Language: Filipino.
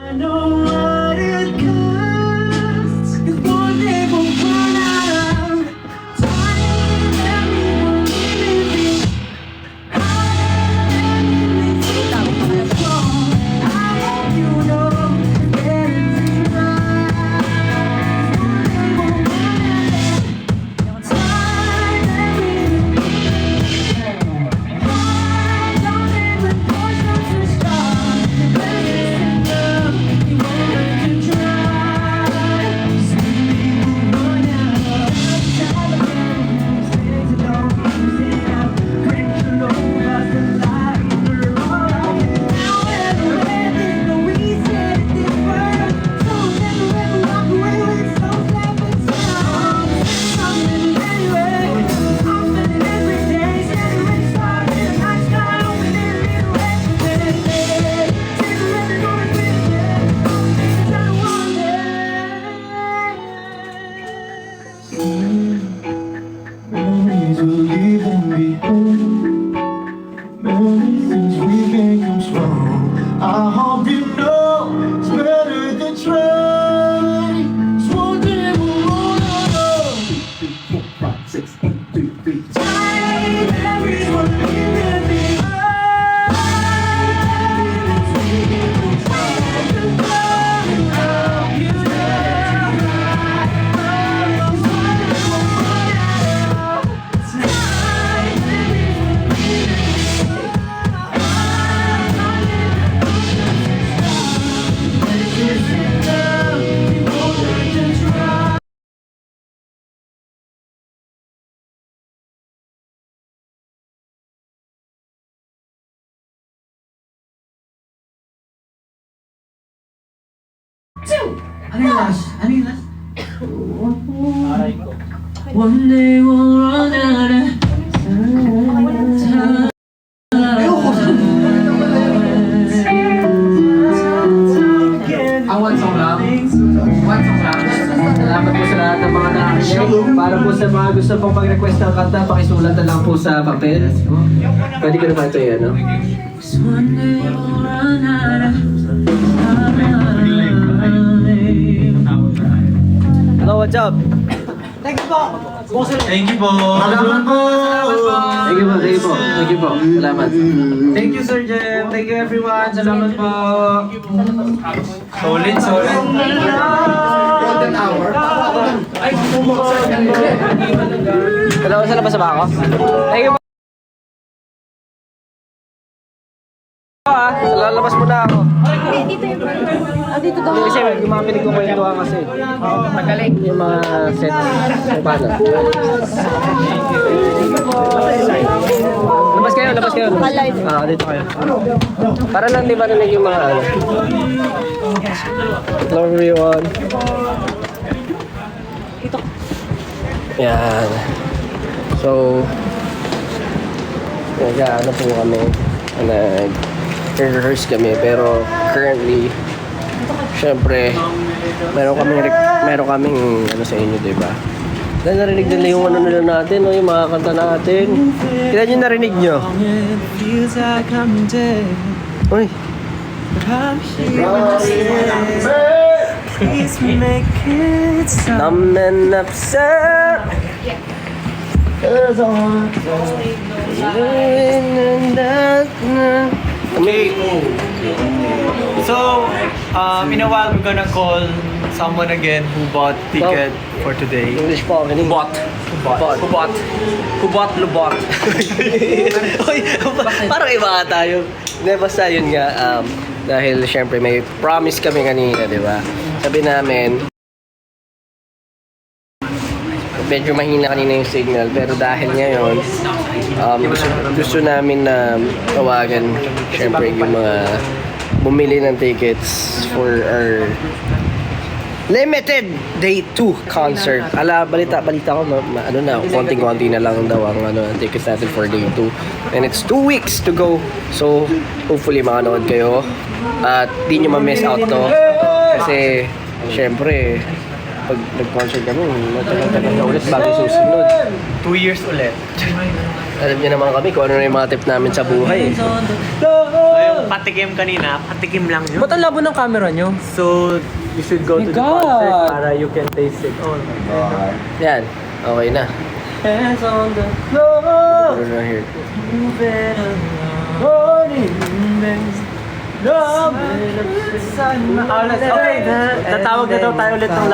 I know what it costs. If one day we'll run out of time, then we will leave it. I hope you know that it's right. One day we'll run out of time, then we will leave it. Don't ever push us to stop. Memories we're leaving behind. Many things we can come strong. I hope you know it's better than trying. So one day we'll run out of 3, 4, 5, 6, 8, 3, 3. Time, memories we're leaving Ano yung last? Ano yung last? One day we'll run out of time. One song lang. Salamat po sa lahat ng mga nakikinig. Para po sa mga gusto pong pag-request ng kanta, pakisulat na lang po sa papel. Pwede ko naman ito yan, no? One day we'll run out of Hello, what's up? Thank you po. Thank you po. Thank you po. Salamat. Thank you, Sir Jem. Thank you, everyone. Salamat po. Solid. Golden hour. Hello, sa labas ba ako? Thank you po. Lalabas mo na ako. Dito daw. Kasi yung mga pinagkukwentuhan kasi. Magaling. Yung mga set. Kung paano. Labas kayo. Dito kayo. Para lang di ba narinig yung mga ano. Hello everyone. Yan. So, nag-ano po kami. Nag-rehearse kami. Pero currently, syempre, meron kaming ano sa inyo, diba? Dahil narinig nila yung ano nila natin, no? Yung mga kanta natin. Kailan yung narinig nyo? Uy! Numb and upset. Okay. So, in a while, we're gonna call someone again who bought ticket for today. English po, Who bought? Lubot. Uy, parang iba ka tayo. Hindi, basta yun nga, dahil syempre may promise kami kanina, di ba? Sabi namin, medyo mahina kanina yung signal, pero dahil ngayon, gusto namin na tawagan, syempre, yung mga bumili ng tickets for our limited day 2 concert. Balita ko, ano na, konting-konti na lang daw ang tickets natin for day 2. And it's 2 weeks to go. So, hopefully makanood kayo. At di nyo ma-miss out to. Kasi, syempre, pag nag-concert kami, matagal-tagal na ulit bago susunod. 2 years ulit. Alam niyo naman kami kung ano na yung mga tip namin sa buhay. So yung patikim kanina, patikim lang yun. Ba't ang labo ng camera nyo? So, you should go to the God. concert para you can taste it. Oh, Yan, okay na. hands on the floor. Ano na here? You better morning, love. Okay, tatawag na daw tayo ulit ng